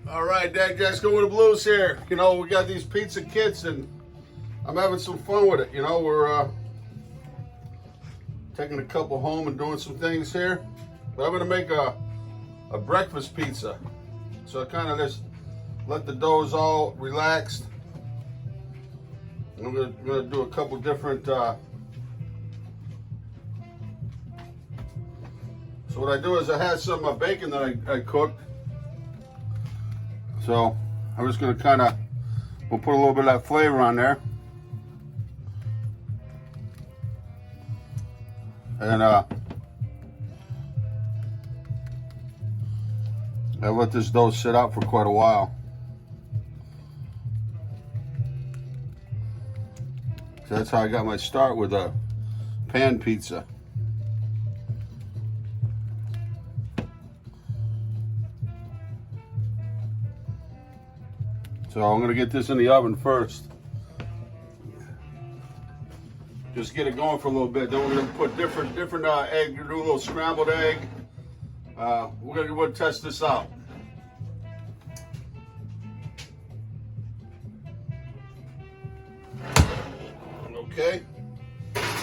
All right, Dad, guys, go with the blues here. You know, we got these pizza kits, and I'm having some fun with it. You know, we're taking a couple home and doing some things here. But I'm gonna make a breakfast pizza. So I kind of just let the doughs all relaxed. I'm gonna do a couple different. So what I do is I had some bacon that I cooked. So I'm just gonna we'll put a little bit of that flavor on there. And I let this dough sit out for quite a while. So that's how I got my start with a pan pizza. So I'm gonna get this in the oven first. Just get it going for a little bit. Then we're gonna put different egg. Do a little scrambled egg. We'll test this out. Okay.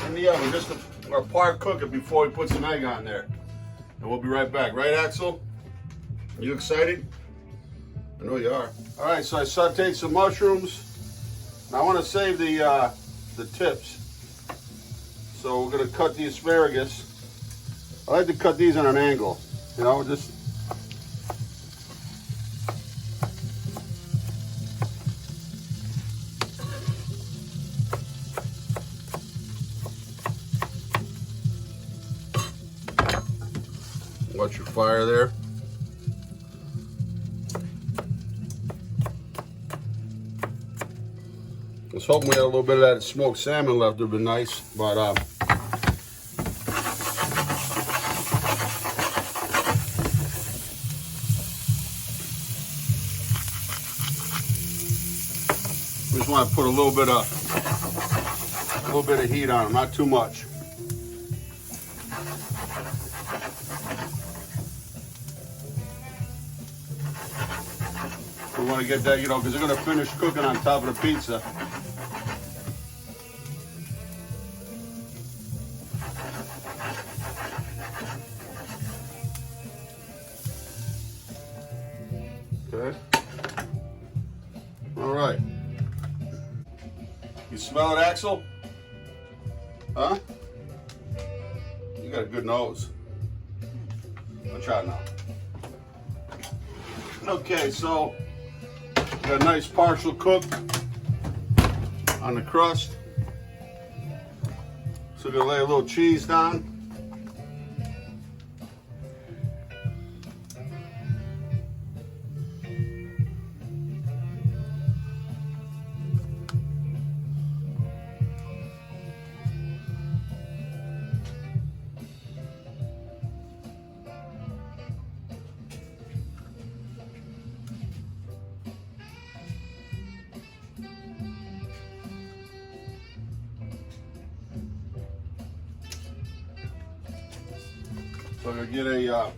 In the oven, just a part cook it before we put some egg on there. And we'll be right back. Right, Axel? Are you excited? I know you are. All right, so I sauteed some mushrooms. Now I want to save the tips. So we're gonna cut the asparagus. I like to cut these on an angle, you know, just. Watch your fire there. I was hoping we had a little bit of that smoked salmon left. It would be nice, but we just want to put a little bit of heat on them, not too much. We want to get that, you know, because they're going to finish cooking on top of the pizza. Okay. All right. You smell it, Axel? Huh? You got a good nose. I'll try it now. Okay, so got a nice partial cook on the crust. So we're gonna lay a little cheese down. So I'm gonna get a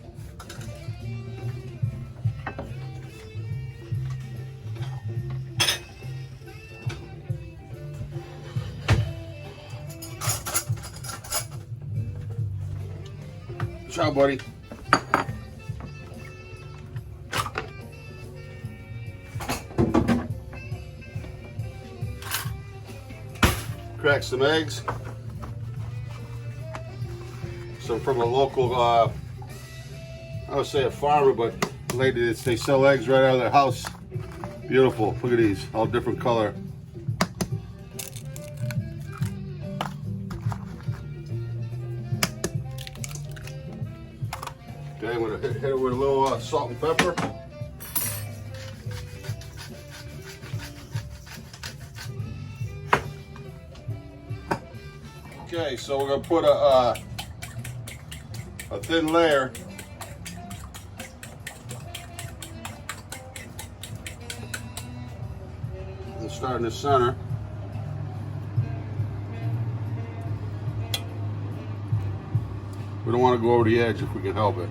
ciao, buddy. Crack some eggs. Some from a local, I would say a farmer, but lady, they sell eggs right out of their house. Beautiful. Look at these, all different color. Okay, I'm gonna hit it with a little salt and pepper. Okay, so we're gonna put a thin layer and start in the center. We don't want to go over the edge if we can help it.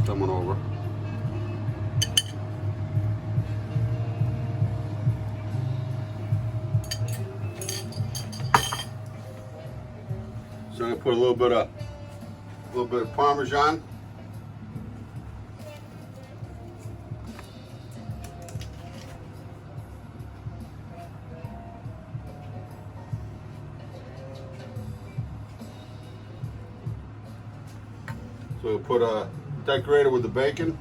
coming over. So I'm gonna put a little bit of Parmesan. So we'll put a decorator with the bacon.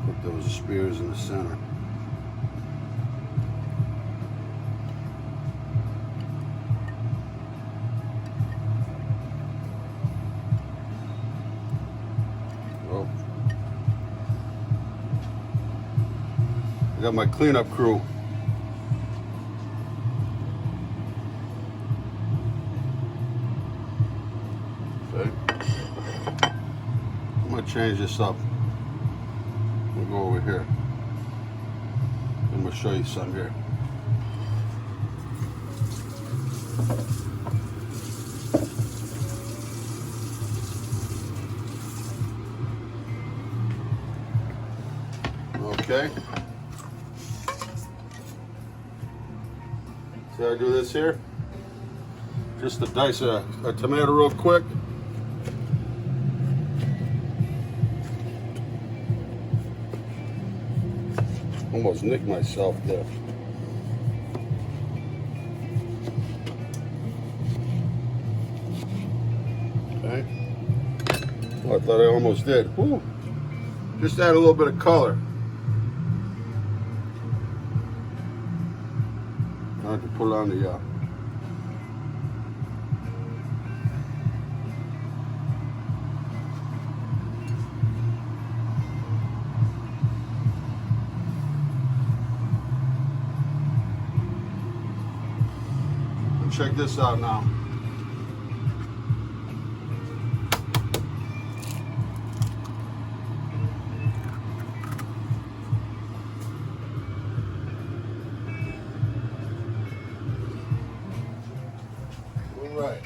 Put those spears in the center. Oh. I got my cleanup crew. Okay. I'm gonna change this up. We'll go over here. I'm gonna show you something here. Okay. See how I do this here? Just to dice a tomato real quick. Almost nicked myself there. Okay. Oh, I thought I almost did. Woo. Just add a little bit of color. I have to put it on the check this out now. All right.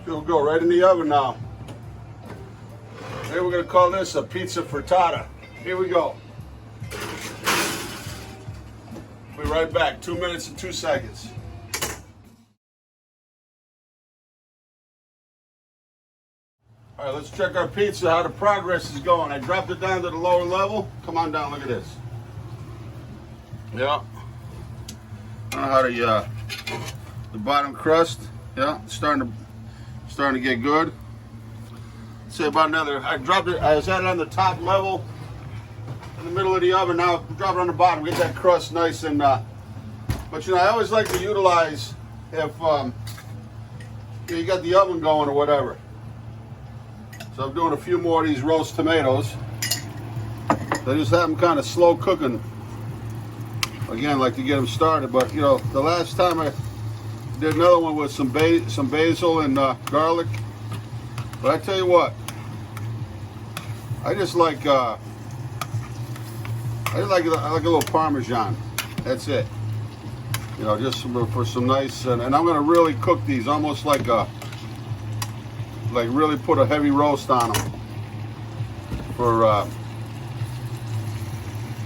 It'll go right in the oven now. Here we're going to call this a pizza frittata. Here we go. Be right back. 2 minutes and 2 seconds. All right, let's check our pizza, how the progress is going. I dropped it down to the lower level. Come on down, look at this. Yeah. I don't know how the bottom crust, yeah, it's starting to get good. Say about another, I was at it on the top level in the middle of the oven. Now drop it on the bottom, get that crust nice and but you know, I always like to utilize if you got the oven going or whatever. So I'm doing a few more of these roast tomatoes. I just have them kind of slow cooking. Again, like to get them started, but you know, the last time I did another one with some basil and garlic. But I tell you what, I like a little Parmesan. That's it. You know, just for some nice, and I'm gonna really cook these almost like really put a heavy roast on them for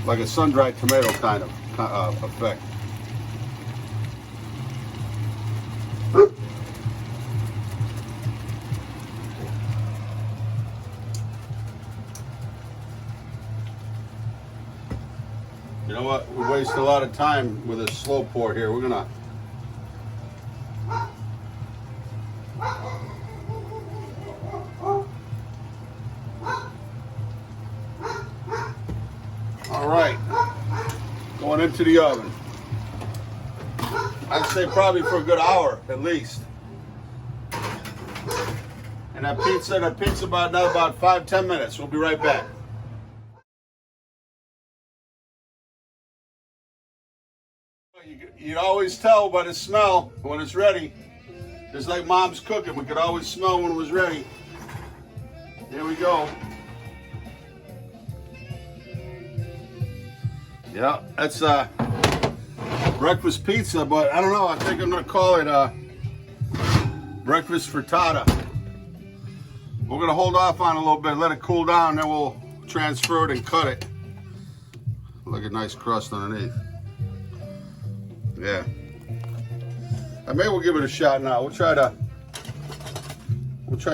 like a sun-dried tomato kind of effect. You know what? We waste a lot of time with a slow pour here. We're gonna all right, going into the oven. I'd say probably for a good hour at least. And that pizza about 5-10 minutes. We'll be right back. You'd always tell by the smell when it's ready. Just like Mom's cooking, we could always smell when it was ready. Here we go. Yeah, that's breakfast pizza, but I don't know. I think I'm gonna call it breakfast frittata. We're gonna hold off on it a little bit, let it cool down, then we'll transfer it and cut it. Look at nice crust underneath. Yeah. Maybe we'll give it a shot now. We'll try to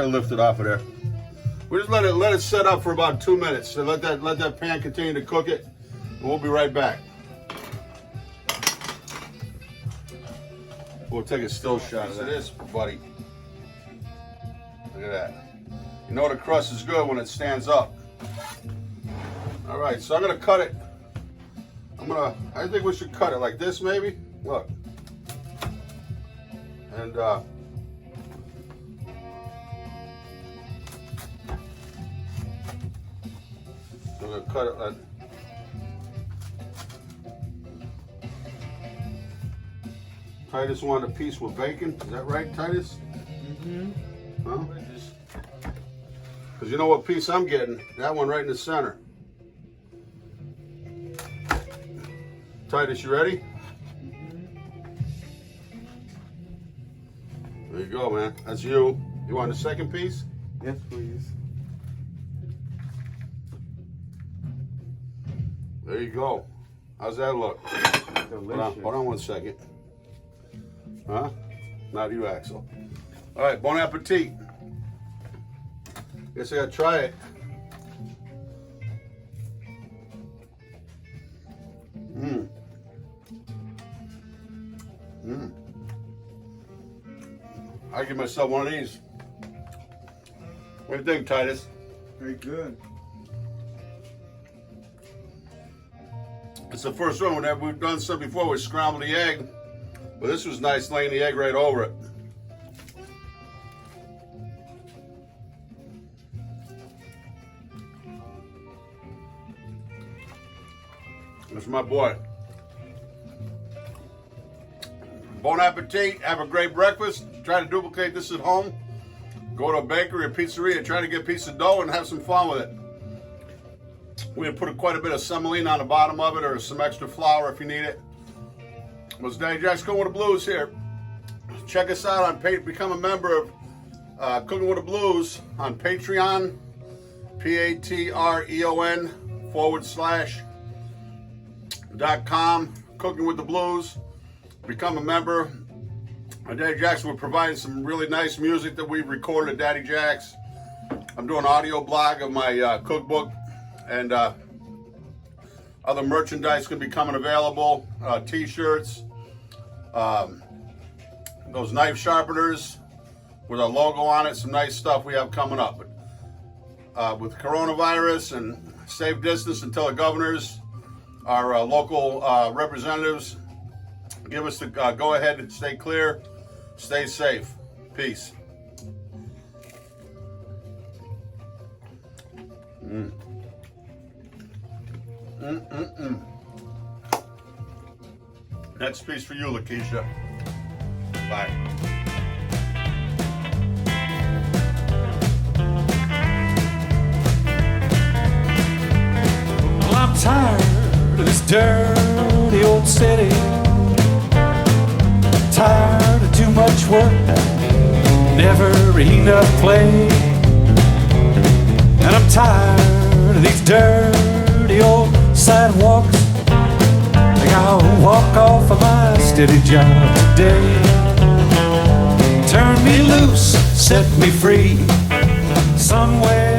lift it off of there. We just let it set up for about 2 minutes. So let that pan continue to cook it, and we'll be right back. We'll take a still shot of this, buddy. Look at that. You know the crust is good when it stands up. All right, so I'm gonna cut it. I think we should cut it like this, maybe. Look. And I'm gonna cut it like. Titus wanted a piece with bacon. Is that right, Titus? Mm-hmm. Huh? Because you know what piece I'm getting? That one right in the center. Titus, you ready? There you go, man. That's you. You want the second piece? Yes, please. There you go. How's that look? Delicious. Hold on 1 second. Huh? Not you, Axel. All right, bon appetit. Guess I gotta try it. Mmm. Mmm. I give myself one of these. What do you think, Titus? Very good. It's the first one. We've done some before with scrambled the egg, but this was nice, laying the egg right over it. That's my boy. Bon appetit. Have a great breakfast. Try to duplicate this at home. Go to a bakery or pizzeria. Try to get a piece of dough and have some fun with it. We put quite a bit of semolina on the bottom of it, or some extra flour if you need it. It's Daddy Jack's Cooking with the Blues here. Check us out on become a member of Cooking with the Blues on Patreon. patreon.com Cooking with the Blues. Become a member. Daddy Jack's, we're providing some really nice music that we've recorded at Daddy Jack's. I'm doing an audio blog of my cookbook, and other merchandise can be coming available. T-shirts, those knife sharpeners with our logo on it, some nice stuff we have coming up. With coronavirus and safe distance until the governors, our local representatives give us the go ahead and stay clear, stay safe. Peace. Next piece for you, Lakeisha. Bye. Well, I'm tired of this dirty old city. Tired of too much work, never enough play. And I'm tired of these dirty old sidewalks. I gotta walk off of my steady job today. Turn me loose, set me free, somewhere